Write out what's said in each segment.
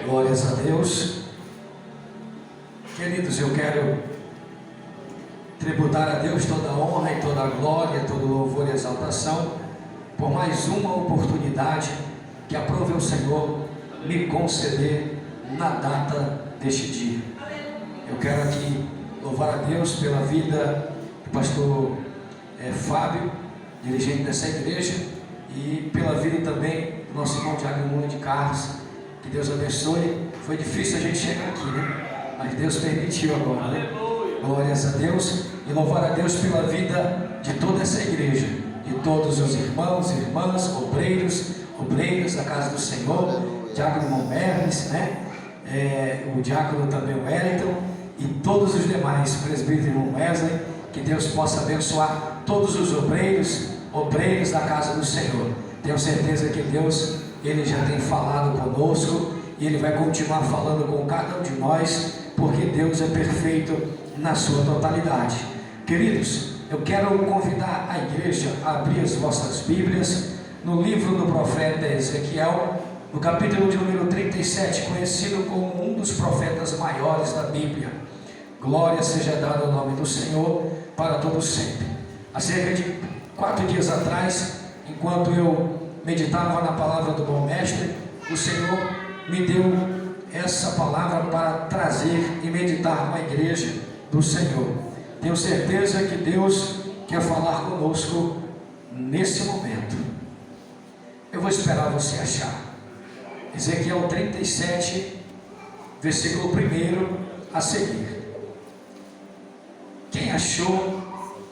Glórias a Deus. Queridos, eu quero tributar a Deus toda a honra e toda a glória, todo louvor e exaltação por mais uma oportunidade que aprove o Senhor me conceder na data deste dia. Eu quero aqui louvar a Deus pela vida do pastor Fábio, dirigente dessa igreja, e pela vida também do nosso irmão Tiago Luna de Carlos. Que Deus abençoe. Foi difícil a gente chegar aqui, né? Mas Deus permitiu agora, né? Glórias a Deus. E louvar a Deus pela vida de toda essa igreja, de todos os irmãos e irmãs, obreiros da casa do Senhor, diácono Monbernes, né? O diácono também Wellington e todos os demais, presbítero irmão Wesley. Que Deus possa abençoar todos os obreiros da casa do Senhor. Tenho certeza que Deus, Ele já tem falado conosco e Ele vai continuar falando com cada um de nós, porque Deus é perfeito na sua totalidade. Queridos, eu quero convidar a igreja a abrir as vossas Bíblias no livro do profeta Ezequiel, no capítulo de número 37, conhecido como um dos profetas maiores da Bíblia. Glória seja dada ao nome do Senhor para todos sempre. Há cerca de 4 dias atrás, enquanto eu meditava na palavra do bom mestre, o Senhor me deu essa palavra para trazer e meditar com a igreja do Senhor. Tenho certeza que Deus quer falar conosco nesse momento. Eu vou esperar você achar. Ezequiel 37, versículo 1 a seguir. Quem achou,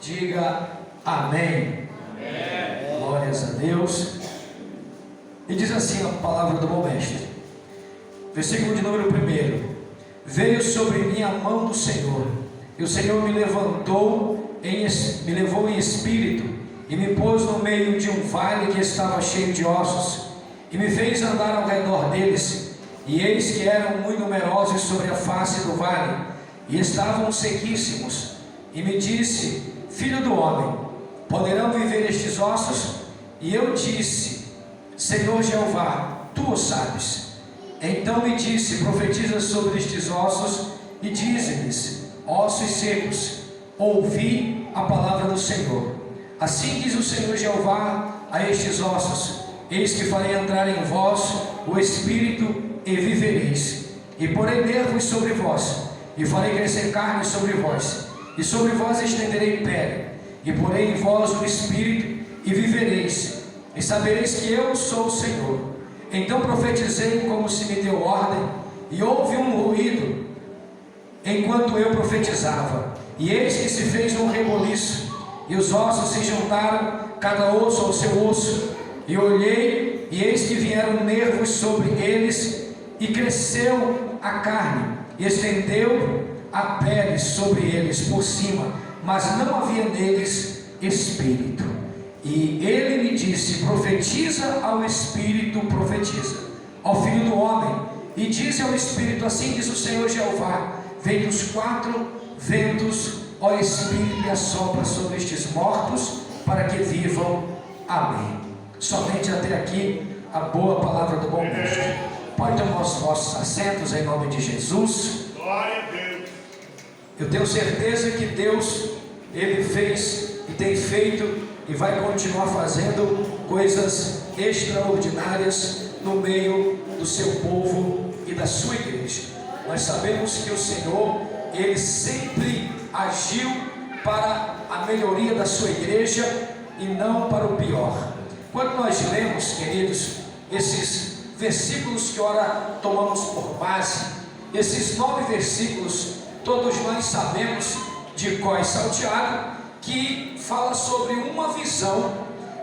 diga amém. Amém. Glórias a Deus. E diz assim a palavra do bom mestre, versículo de número 1: Veio sobre mim a mão do Senhor, e o Senhor me levou em espírito, e me pôs no meio de um vale que estava cheio de ossos, e me fez andar ao redor deles, e eis que eram muito numerosos sobre a face do vale, e estavam sequíssimos. E me disse: Filho do homem, poderão viver estes ossos? E eu disse: Senhor Jeová, tu o sabes. Então me disse: Profetiza sobre estes ossos e dize-lhes: Ossos secos, ouvi a palavra do Senhor. Assim diz o Senhor Jeová a estes ossos: Eis que farei entrar em vós o Espírito e vivereis, e porei nervos sobre vós, e farei crescer carne sobre vós, e sobre vós estenderei pele, e porei em vós o Espírito e vivereis, e sabereis que eu sou o Senhor. Então profetizei como se me deu ordem, e houve um ruído enquanto eu profetizava, e eis que se fez um reboliço, e os ossos se juntaram, cada osso ao seu osso, e olhei, e eis que vieram nervos sobre eles, e cresceu a carne, e estendeu a pele sobre eles por cima, mas não havia neles espírito. E ele me disse: Profetiza ao Espírito, profetiza ao Filho do homem, e diz ao Espírito: Assim diz o Senhor Jeová: Vem dos 4 ventos, ó Espírito, e assopra sobre estes mortos, para que vivam. Amém. Somente até aqui a boa palavra do bom mestre. Pode tomar os vossos assentos em nome de Jesus. Glória a Deus. Eu tenho certeza que Deus, Ele fez e tem feito e vai continuar fazendo coisas extraordinárias no meio do seu povo e da sua igreja. Nós sabemos que o Senhor, Ele sempre agiu para a melhoria da sua igreja e não para o pior. Quando nós lemos, queridos, esses versículos que ora tomamos por base, esses 9 versículos, todos nós sabemos de cor e salteado, que fala sobre uma visão,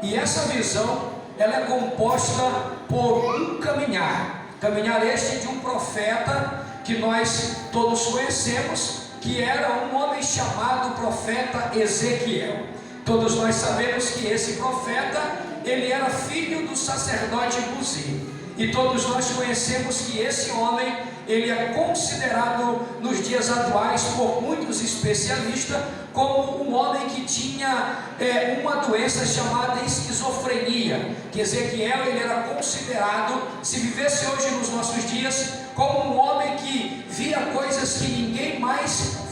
e essa visão ela é composta por um caminhar este de um profeta que nós todos conhecemos, que era um homem chamado profeta Ezequiel. Todos nós sabemos que esse profeta, ele era filho do sacerdote Buzi, e todos nós conhecemos que esse homem, ele é considerado nos dias atuais por muitos especialistas como um homem que tinha uma doença chamada esquizofrenia, que Ezequiel ele era considerado, se vivesse hoje nos nossos dias, como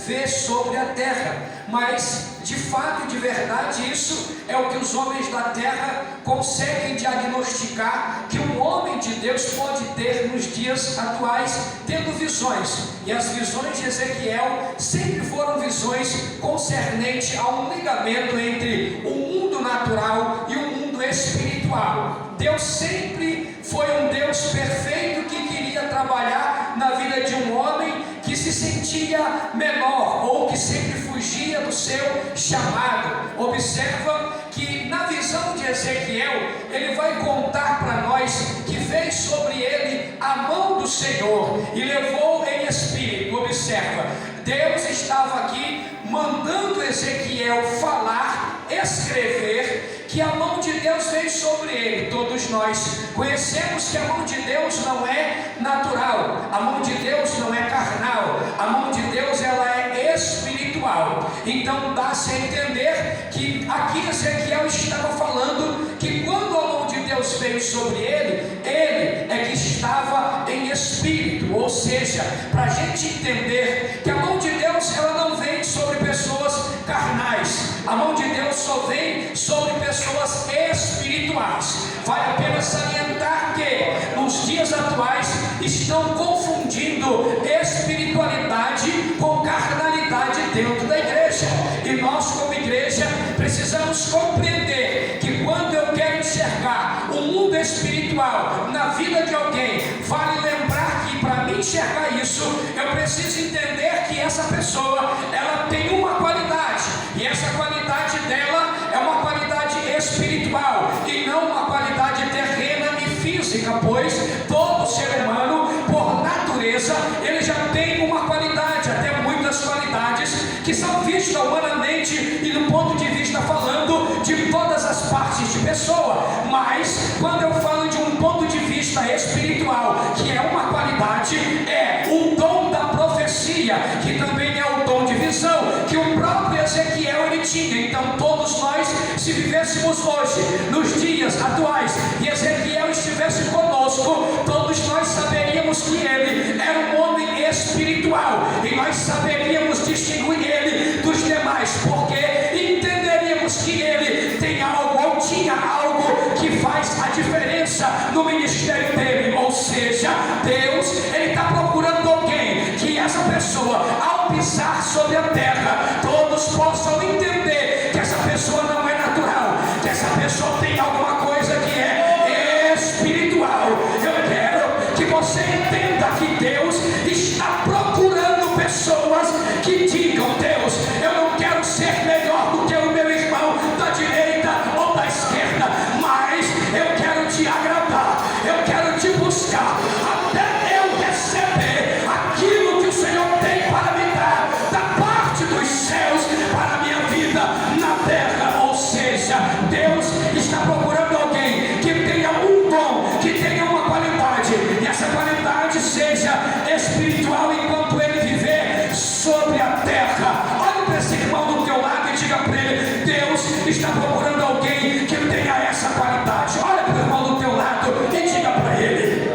vê sobre a terra. Mas de fato e de verdade, isso é o que os homens da terra conseguem diagnosticar que um homem de Deus pode ter nos dias atuais, tendo visões. E as visões de Ezequiel sempre foram visões concernentes a um ligamento entre o mundo natural e o mundo espiritual. Deus sempre foi um Deus perfeito que queria trabalhar na vida de um homem que se sentia menor ou que sempre fugia do seu chamado. Observa que na visão de Ezequiel, ele vai contar para nós que veio sobre ele a mão do Senhor e levou em espírito. Observa, Deus estava aqui mandando Ezequiel falar, escrever, que a mão de Deus veio sobre ele. Todos nós conhecemos que a mão de Deus não é natural, a mão de Deus não é carnal, a mão de Deus ela é espiritual. Então dá-se a entender que aqui Ezequiel estava falando que quando a mão de Deus veio sobre ele, ele é que estava em espírito. Ou seja, para a gente entender que a mão de Deus ela não vem sobre pessoas carnais, a mão de Deus só vem sobre pessoas espirituais. Vale a pena salientar que nos dias atuais estão confundindo espiritualidade com carnalidade dentro da igreja, e nós como igreja precisamos compreender que quando eu quero enxergar o mundo espiritual na vida de alguém, vale lembrar que para mim enxergar isso, eu preciso entender que essa pessoa ela tem uma qualidade, e essa qualidade dela é uma qualidade espiritual e não uma qualidade terrena e física, pois todo ser humano, por natureza, ele já tem uma qualidade, até muitas qualidades que são vistas humanamente e do ponto de vista falando de todas as partes de pessoa. Mas quando eu falo de um ponto de vista espiritual, que é uma qualidade, é o dom da profecia, que também é o dom de visão, que o próprio Ezequiel ele tinha. Então todos nós, se vivêssemos hoje, nos dias atuais, e Ezequiel estivesse conosco, todos nós saberíamos que ele era um homem espiritual, e nós saberíamos distinguir ele dos demais, porque entenderíamos que ele tem algo, ou tinha algo que faz a diferença no ministério dele. Ou seja, Deus ele está procurando alguém que essa pessoa, ao pisar sobre a terra, todos possam entender que essa pessoa não é natural, que essa pessoa tem alguma coisa que é espiritual. Eu quero que você entenda que Deus está procurando pessoas que digam: Deus, eu não quero ser melhor do que o meu irmão da direita ou da esquerda, mas eu quero te agradar, eu quero te buscar até eu receber aquilo que o Senhor tem para me dar da parte dos céus para a minha vida na terra. Ou seja, Deus está procurando alguém que tenha um dom, que tenha uma qualidade, e essa qualidade seja espiritual enquanto ele viver sobre a terra. Olha para esse irmão do teu lado e diga para ele: Deus está procurando alguém que tenha essa qualidade. Olha para o irmão do teu lado e diga para ele.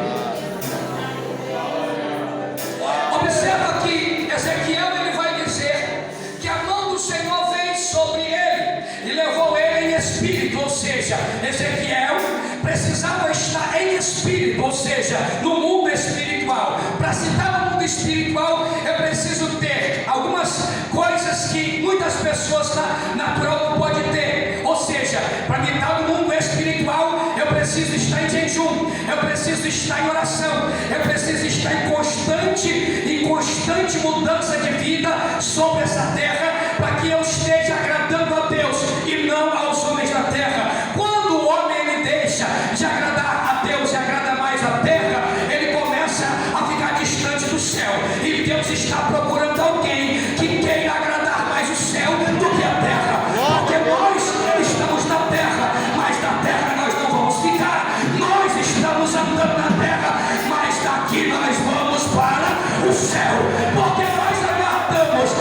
Observa que Ezequiel ele vai dizer que a mão do Senhor veio sobre ele e levou ele em espírito. Ou seja, Ezequiel precisava estar em espírito, ou seja, no mundo espiritual. Para se estar no mundo espiritual, eu preciso ter algumas coisas que muitas pessoas natural não podem ter. Ou seja, para me estar no mundo espiritual, eu preciso estar em jejum, eu preciso estar em oração, eu preciso estar em constante mudança de vida sobre essa terra, para que eu esteja agradando a Deus e não aos homens da terra. Quando o homem ele deixa de agradar a Deus e agrada mais a terra, ele começa a ficar distante do céu, e Deus está procurando alguém que queira agradar mais o céu do que a terra, porque nós estamos na terra, mas na terra nós não vamos ficar. Nós estamos andando na terra, mas daqui nós vamos para o céu, porque nós aguardamos.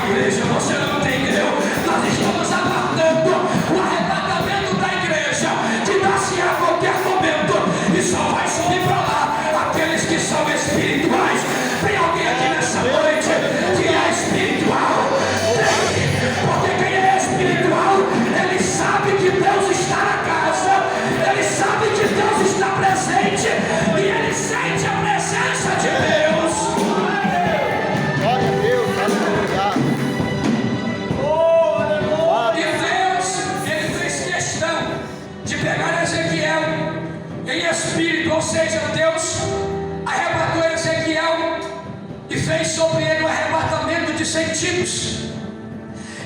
Igreja, você não entendeu? Nós estamos aguardando o arrebatamento da igreja, que dá-se a qualquer momento, e só vai subir para lá aqueles que são espirituais. Tem alguém aqui nessa noite que é espiritual? de sentidos.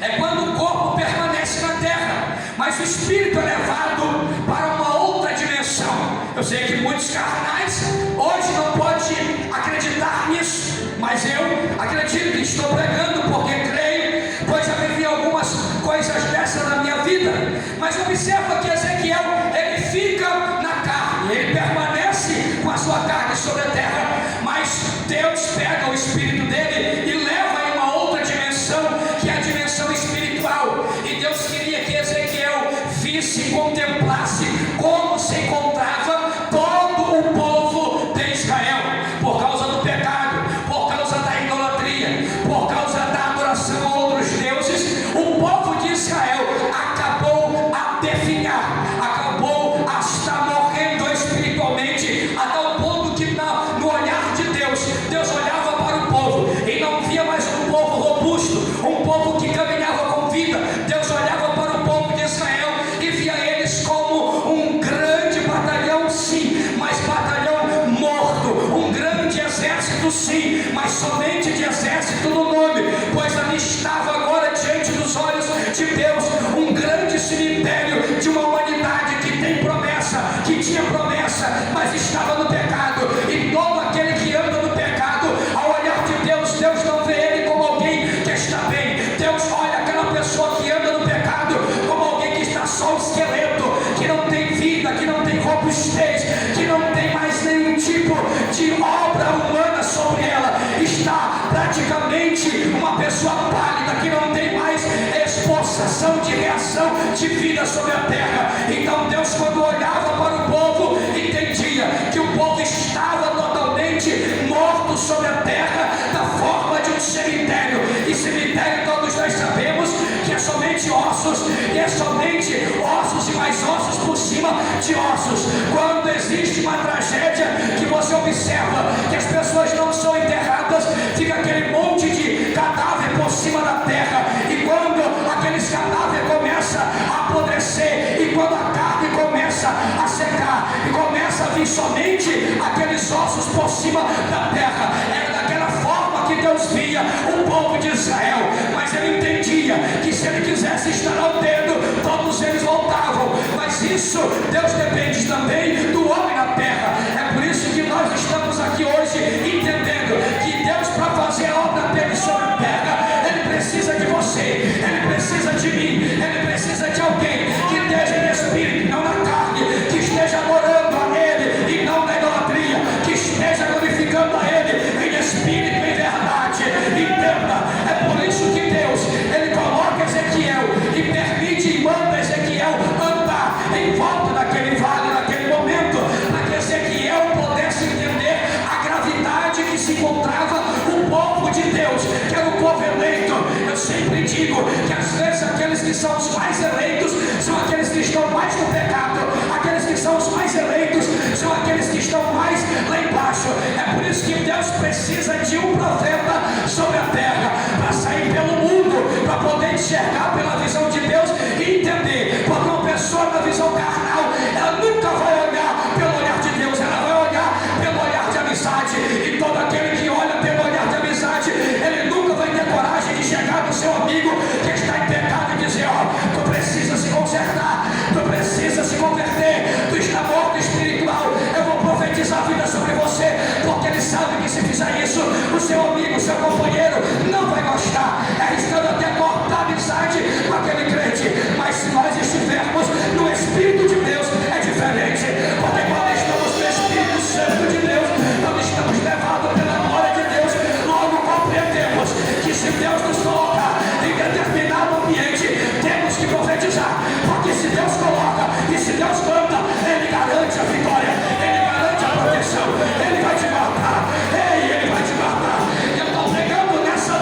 É quando o corpo permanece na terra, mas o espírito é levado para uma outra dimensão. Eu sei que muitos carnais hoje não podem acreditar nisso, mas eu acredito e estou pregando porque creio, pois já vivi algumas coisas dessas na minha vida. Mas observa que Ezequiel, ele fica na carne, ele permanece com a sua carne sobre a terra, mas Deus pega o espírito dele e leva em uma outra dimensão, que é a dimensão espiritual. E Deus queria que Ezequiel visse e contemplasse como se encontrava todo o povo de Israel, por causa do pecado, por causa da idolatria, por causa da adoração a outros deuses. O povo de Israel acabou a definhar, acabou a estar morrendo espiritualmente, a tal ponto que no olhar de Deus, Deus olhava para o povo e não via mais um povo robusto, um povo que caminhava com vida. Deus olhava para o povo de Israel e via eles como um grande batalhão, sim, mas batalhão morto, um grande exército, sim, mas somente de exército no nome, pois ali estava agora diante dos olhos de Deus um grande cemitério de uma humanidade que tem promessa, que tinha promessa, mas estava no pecado. E todo aquele que anda no pecado, ao olhar de Deus, Deus não vê ele como alguém que está bem. Deus olha aquela pessoa que anda no pecado como alguém que está só um esqueleto, que não tem vida, que não tem robustez, que não tem mais nenhum tipo de obra humana sobre ela. Está praticamente uma pessoa pálida, que não tem mais esforçação de reação de vida sobre a terra. Então Deus, quando olhava para o povo, entendia que o povo estava totalmente morto sobre a terra, da forma de um cemitério. E cemitério, todos nós sabemos que é somente ossos, e é somente ossos e mais ossos por cima de ossos. Quando existe uma tragédia que você observa que as pessoas não são enterradas, fica aquele monte de cadáver por cima da terra. E quando aqueles cadáveres começam a apodrecer, e quando a carne começa a secar, e começa a vir somente aqueles ossos por cima da terra, era daquela forma que Deus via o povo de Israel. Mas ele entendia que se ele quisesse estalar o dedo, todos eles voltavam. Mas isso, Deus depende também do homem na terra. É por isso que nós estamos aqui hoje entendendo que Deus, para fazer a obra dele sobre a terra, ele precisa de você, ele precisa de mim, ele precisa de alguém que esteja em espírito, não na carne, que esteja adorando a ele e não na idolatria, que esteja glorificando a ele em espírito e em verdade. Entenda, é por isso que Deus, ele coloca Ezequiel e permite e manda Ezequiel andar em volta daquele vale, naquele momento, para que Ezequiel pudesse entender a gravidade que se encontrava o povo de Deus, que era o povo eleito. Eu sempre digo que às vezes aqueles que são os mais eleitos são aqueles que estão mais no pecado, aqueles que são os mais eleitos são aqueles que estão mais lá embaixo. É por isso que Deus precisa de um profeta sobre a terra, para sair pelo mundo, para poder enxergar pela visão de Deus e entender. Porque uma pessoa na visão carnal, ela nunca vai olhar pelo olhar de Deus, ela vai olhar pelo olhar de amizade. E todo aquele que olha pelo olhar de amizade, ele nunca vai ter coragem de chegar no seu amigo que está em pecado e dizer: ó, tu precisa se consertar, tu precisa se converter, tu está morto espiritual, eu vou profetizar a vida sobre você. Porque ele sabe que se fizer isso, o seu amigo, o seu companheiro não vai gostar, arriscando até cortar a amizade com aquele crente. Mas se nós estivermos no Espírito de Deus, é diferente. Porque quando estamos no Espírito Santo de Deus, quando estamos levados pela glória de Deus, logo compreendemos que se Deus nos colocar em determinado ambiente, temos que profetizar. Porque se Deus coloca e se Deus manda, ele garante a vitória, ele garante a proteção, ele vai te guardar, ele vai te guardar. Eu estou pregando nessa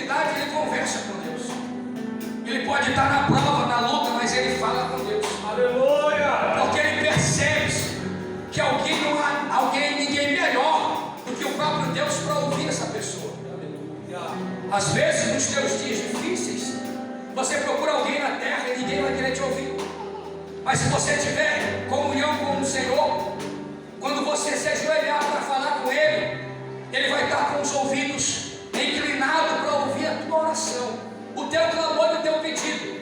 intimidade, ele conversa com Deus. Ele pode estar na prova, na luta, mas ele fala com Deus. Aleluia! Porque ele percebe que ninguém melhor do que o próprio Deus para ouvir essa pessoa. Às vezes, nos teus dias difíceis, você procura alguém na terra e ninguém vai querer te ouvir. Mas se você tiver comunhão com o Senhor, quando você se ajoelhar para falar com Ele, Ele vai estar com os ouvidos inclinados para ouvir a tua oração, o teu clamor e o teu pedido.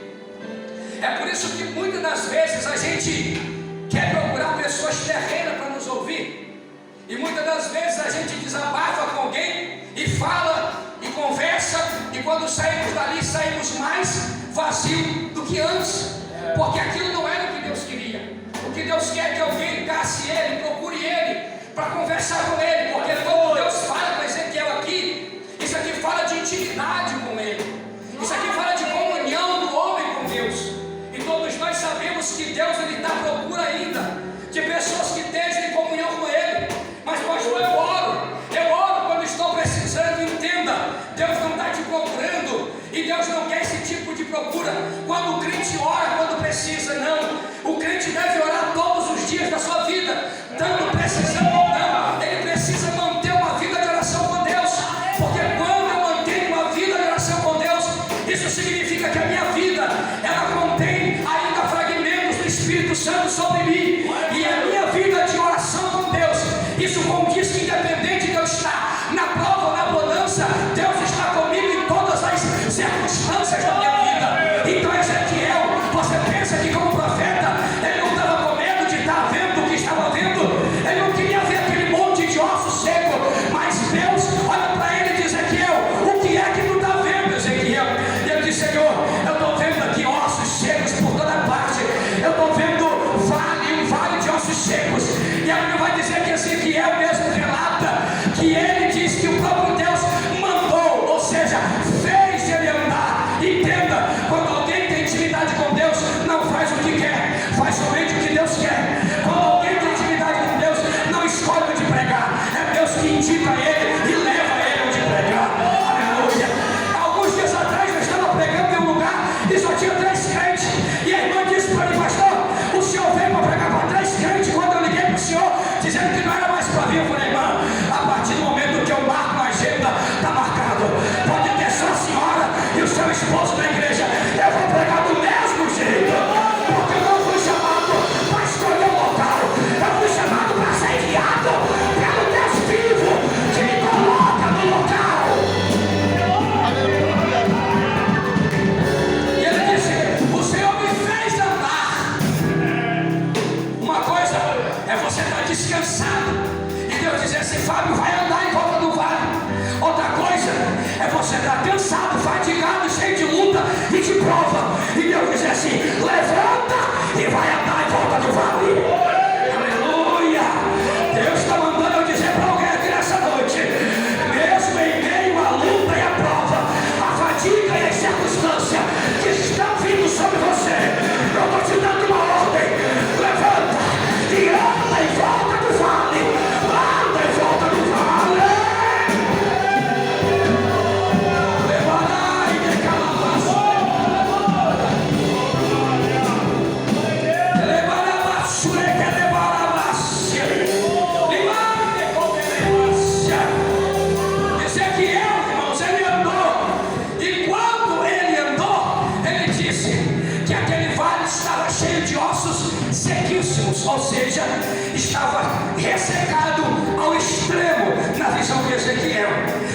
É por isso que muitas das vezes a gente quer procurar pessoas terrenas para nos ouvir, e muitas das vezes a gente desabafa com alguém e fala e conversa, e quando saímos dali saímos mais vazios do que antes, porque aquilo não era o que Deus queria. O que Deus quer é que alguém casse Ele, procure Ele para conversar com Ele, porque quando Deus fala com Ezequiel aqui, isso aqui fala de intimidade com Ele, isso aqui fala de comunhão do homem com Deus. E todos nós sabemos que Deus Ele está à procura ainda de pessoas que estejam em comunhão com Ele. Mas pastor, eu oro quando estou precisando. Entenda, Deus não está te procurando, e Deus não quer esse tipo de procura quando o crente ora quando precisa, não. O crente deve orar todos os dias da sua vida, tanto precisando ou não. Ele precisa manter uma vida de oração com Deus, porque quando eu mantenho uma vida de oração com Deus, isso significa que a minha vida, ela contém ainda fragmentos do Espírito Santo sobre mim, e a minha vida de oração com Deus, isso condiz que independente de eu estar na prova ou na bonança, Deus está comigo em todas as circunstâncias da minha vida. Então Ezequiel, você pensa que como profeta, ele não estava com medo de estar vendo o que estava vendo, ele não queria ver aquele monte de ossos secos, mas Deus olha para ele e diz: Ezequiel, o que é que tu está vendo, Ezequiel? E ele diz: Senhor, eu estou vendo aqui ossos secos por toda parte, eu estou vendo um vale de ossos secos. E ele vai dizer que Ezequiel mesmo relata que ele diz que o próprio Deus mandou, ou seja, fez ele andar. Entenda, quando alguém tem intimidade com Deus, não faz o que quer, faz somente o que Deus quer. Quando alguém tem intimidade com Deus, não escolhe onde pregar, é Deus que indica ele e leva ele onde pregar. Aleluia. Alguns dias atrás eu estava pregando em um lugar e só tinha 3 crentes, e a irmã disse para mim: pastor, o senhor veio para pregar para 3 crentes? Quando eu liguei para o senhor dizendo que não era mais para vir, eu falei: irmã, a partir do momento que eu marco na agenda, está marcado. Pode ter só a senhora e o seu esposo na igreja, eu vou pregar do mesmo jeito, porque eu não fui chamado para escolher o local, eu fui chamado para ser guiado pelo Deus vivo que me coloca no local. E ele disse: o Senhor me fez andar. Uma coisa é você estar descansado e Deus dizer assim: Fábio, vai andar em volta do vale. Outra coisa é você estar cansado, fatigado, cheio de luta e de prova, e Deus dizer assim: levanta e vai andar em volta do vale. Aleluia. Deus está mandando eu dizer para alguém aqui nessa noite, mesmo em meio à luta e à prova, a fadiga e a circunstância que estão vindo sobre você, eu estou te dando uma ordem: levanta e anda em volta do vale. Anda em volta do vale. Ou seja, estava ressecado ao extremo na visão de Ezequiel.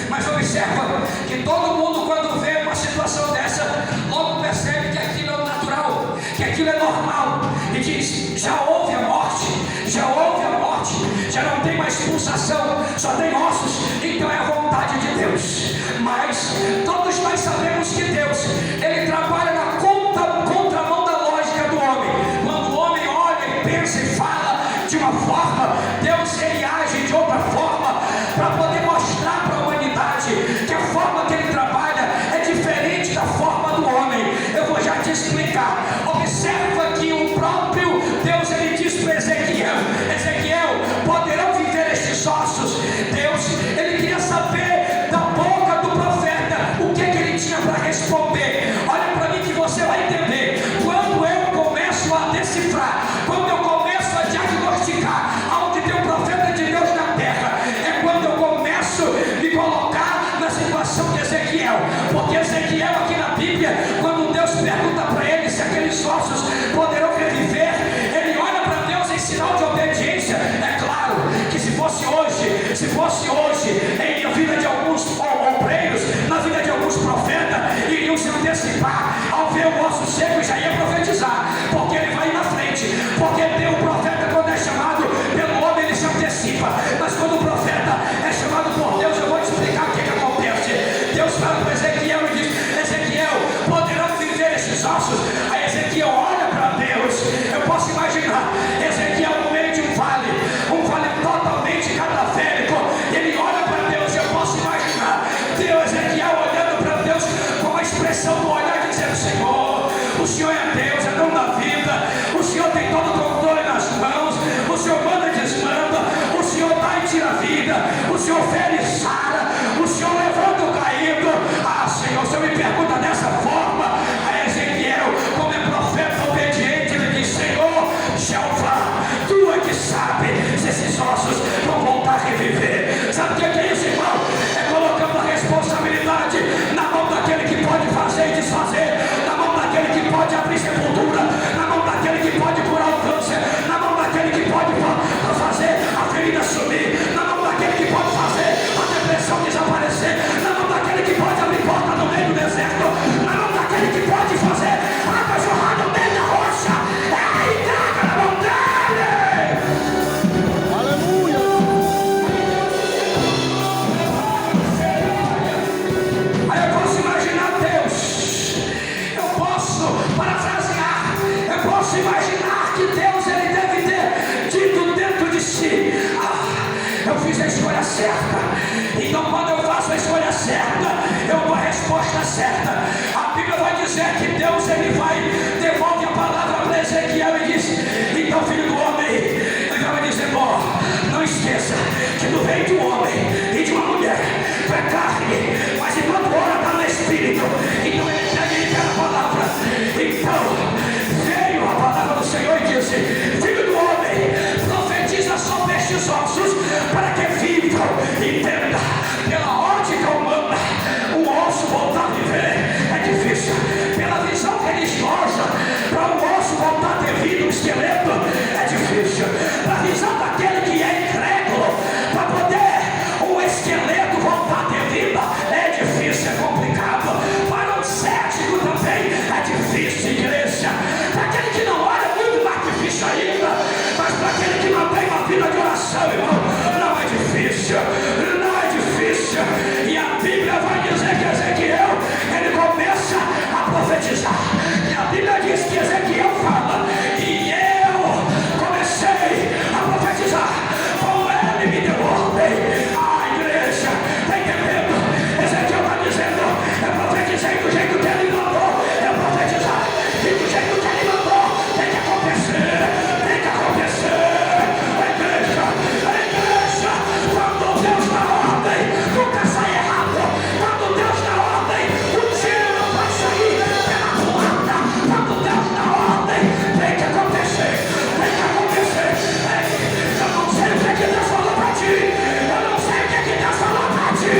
Mas observa que todo mundo, quando vê uma situação dessa, logo percebe que aquilo é o natural, que aquilo é normal, e diz: já houve a morte, já houve a morte, já não tem mais pulsação, só tem ossos, então é a vontade de Deus. Mas todos nós sabemos que Deus, Ele trabalha na contramão da lógica do homem. Quando o homem olha e pensa e fala de uma forma, Deus, Ele age de outra forma, para poder mostrar para a humanidade que a forma que Ele trabalha é diferente da forma do homem. Eu vou já te explicar. Observa que o próprio Deus, Ele diz para Ezequiel: Ezequiel, poderão viver estes ossos? Deus, Ele queria saber da boca do profeta o que ele obediência. É claro que se fosse hoje, em a vida de alguns obreiros, na vida de alguns profetas, iriam se antecipar ao ver o osso seco e já ia profetizar, porque ele vai na frente, porque o profeta, quando é chamado pelo homem, ele se antecipa, mas quando o profeta é chamado por Deus, eu vou te explicar o que acontece. Deus fala para Ezequiel e diz: Ezequiel, poderão viver esses ossos? Aí Ezequiel olha para Deus. Eu posso imaginar Ezequiel no meio de um vale totalmente cadavérico. Ele olha para Deus. Eu posso imaginar Ezequiel olhando para Deus com uma expressão do olhar, dizendo: Senhor, o Senhor é Deus, é dono da vida, o Senhor tem todo o controle nas mãos, o Senhor manda e desmanda, o Senhor dá e tira a vida, o Senhor fere e sara, o Senhor levanta o caído. Ah, Senhor, o Senhor me pergunta dessa forma. A Ezequiel, como é profeta obediente, ele diz: Senhor, Jeová, tu é que sabe se esses ossos vão voltar a reviver. Sabe o que é isso, irmão? É colocando a responsabilidade na mão daquele que pode fazer e desfazer, na mão daquele que pode abrir sepultura, na mão daquele que pode curar o câncer, na mão daquele que pode fazer a ferida sumir, na mão daquele que pode fazer a depressão desaparecer, na mão daquele que pode abrir porta no meio do deserto, na mão daquele que pode fazer água jorrar no meio da rocha. É entrega na mão dele. Aleluia! Aí eu posso imaginar Deus, eu posso parafrasear, eu posso imaginar que Deus, ele deve ter dito dentro de si: eu fiz a escolha certa. Então quando eu faço a escolha certa, eu dou a resposta certa. A Bíblia vai dizer que Deus, ele devolve a palavra para Ezequiel e diz: então, filho do homem, ele vai dizer: não esqueça que tu veio de um homem e de uma mulher, tu é carne, mas enquanto ora está no Espírito. Então ele pega a palavra. Então veio a palavra do Senhor e disse: filho do homem, profetiza sobre estes ossos para que vivam. Entenda, pela ótica humana, o osso voltar a viver é difícil. Pela visão religiosa, para o osso voltar a ter vida, um esqueleto, é difícil. Para a visão daquele que é incrédulo, para poder o esqueleto voltar a ter vida, é difícil, é complicado. Para o cético também é difícil, igreja. Para aquele que não olha, é muito mais difícil ainda. Mas para aquele que mantém uma vida de oração, irmão, não é difícil, não é difícil. E a Bíblia vai dizer que Ezequiel, ele começa a profetizar. E a Bíblia diz que Ezequiel fala: e eu comecei a profetizar, como ele me deu ordem. A igreja está entendendo? Ezequiel está dizendo: eu profetizei do jeito que ele mandou eu profetizar, e do jeito que ele mandou tem que acontecer, tem que acontecer. A igreja, quando Deus dá ordem, nunca sai errado. Quando Deus dá ordem, o tiro não vai sair pela culatra. Quando Deus dá ordem, tem que acontecer, tem que acontecer. Eu não sei o que Deus falou para ti, eu não sei o que Deus falou para ti,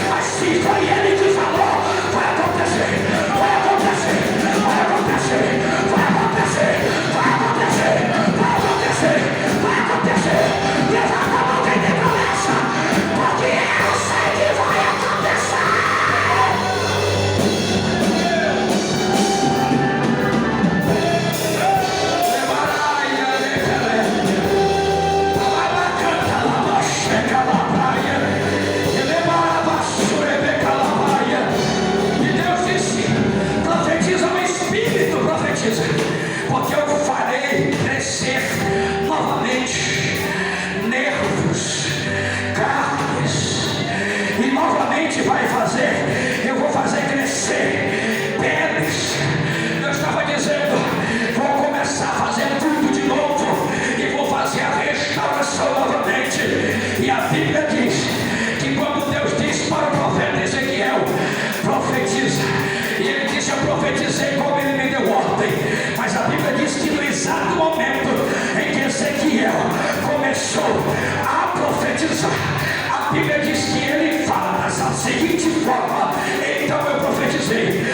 mas se foi Ele que falou, vai acontecer, vai acontecer, vai acontecer, vai acontecer, vai acontecer, vai acontecer, vai acontecer. Levanta a mão quem tem promessa, porque eu sei que vai acontecer. E Deus disse: profetiza no Espírito, profetiza, porque eu farei crescer novamente nervos, carnes, e novamente eu vou fazer crescer peles. Eu estava dizendo: vou começar a fazer tudo de novo, e vou fazer a restauração novamente. E a Bíblia diz que quando Deus disse para o profeta Ezequiel: profetiza, e ele disse: eu profetizei como ele me deu ordem. Mas a Bíblia diz que no exato momento em que Ezequiel começou a profetizar, a Bíblia diz que ele fala da seguinte forma: então eu profetizei,